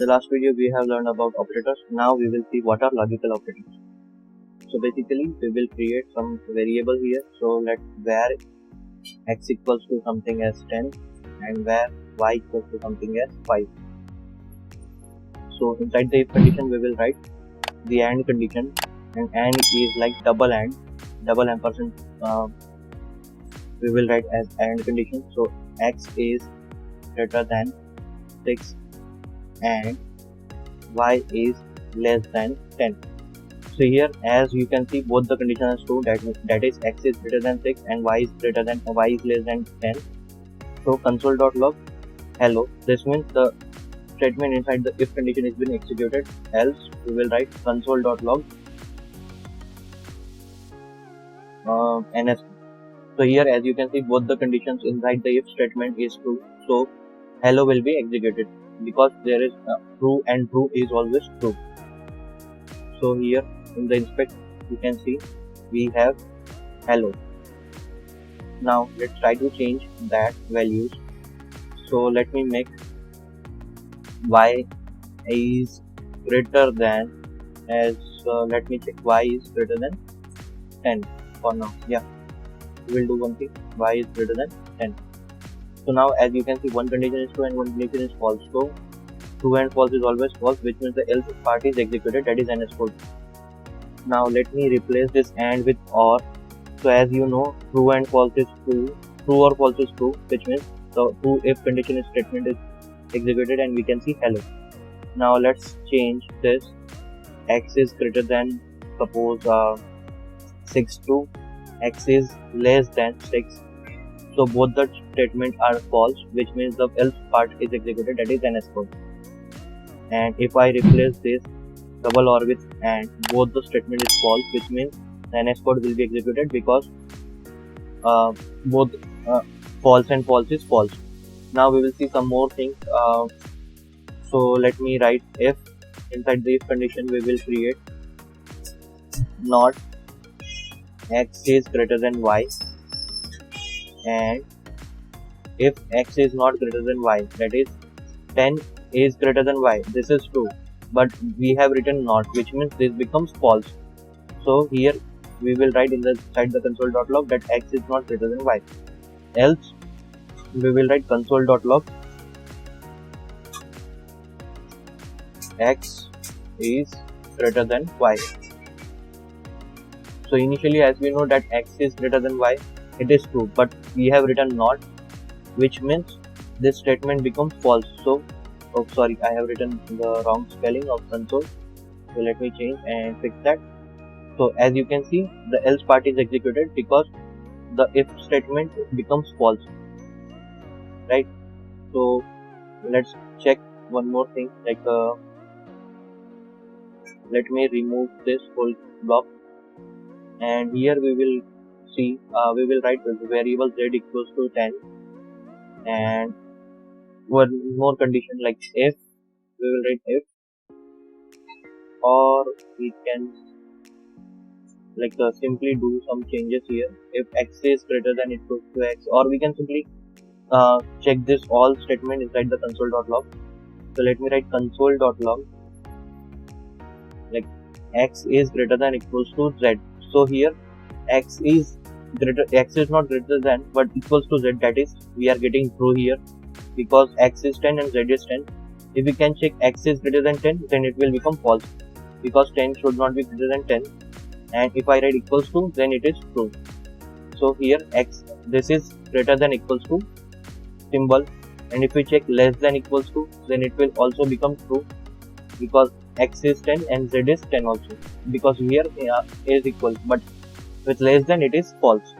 The last video we have learned about operators. Now we will see what are logical operators. So basically we will create some variable here. So let where x equals to something as 10 and where y equals to something as 5. So inside the if condition we will write the AND condition, and AND is like double ampersand we will write as AND condition. So x is greater than 6 and y is less than 10. So here as you can see both the conditions are true, that is x is greater than 6 and y is less than 10. So console.log hello, this means the statement inside the if condition is being executed, else we will write console.log ns. So here as you can see both the conditions inside the if statement is true, so hello will be executed because there is true and true is always true. So here in the inspect you can see we have hello. Now let's try to change that values. So let me make y is greater than as let me check y is greater than 10 for now. Yeah, we will do one thing, y is greater than 10. So now as you can see one condition is true and one condition is false. So true and false is always false, which means the else part is executed, that is NS code. Now let me replace this AND with OR. So as you know true and false is true, true or false is true, which means the true if condition statement is executed and we can see hello. Now let's change this x is greater than suppose 6 to x is less than 6. So both the statements are false, which means the else part is executed, that is NS code. And if I replace this double OR with AND, both the statement is false, which means the NS code will be executed because both false and false is false. Now we will see some more things. So let me write if inside the if condition we will create not x is greater than y, and if x is not greater than y, that is 10 is greater than y, this is true, but we have written not, which means this becomes false. So here we will write inside the console.log that x is not greater than y, else we will write console.log x is greater than y. So initially as we know that x is greater than y, it is true, but we have written not, which means this statement becomes false. So oh sorry, I have written the wrong spelling of console, so let me change and fix that. So as you can see the else part is executed because the if statement becomes false, right? So let's check one more thing, like let me remove this whole block, and here we will see we will write the variable z equals to 10, and one more condition like if we will write if, or we can like simply do some changes here. If x is greater than equals to x, or we can simply check this all statement inside the console.log. So let me write console.log like x is greater than equals to z. So here x is not greater than but equals to z, that is we are getting true here because x is 10 and z is 10. If we can check x is greater than 10, then it will become false because 10 should not be greater than 10, and if I write equals to, then it is true. So here x, this is greater than equals to symbol, and if we check less than equals to, then it will also become true because x is 10 and z is 10 also, because here is equal, but with less than it is false.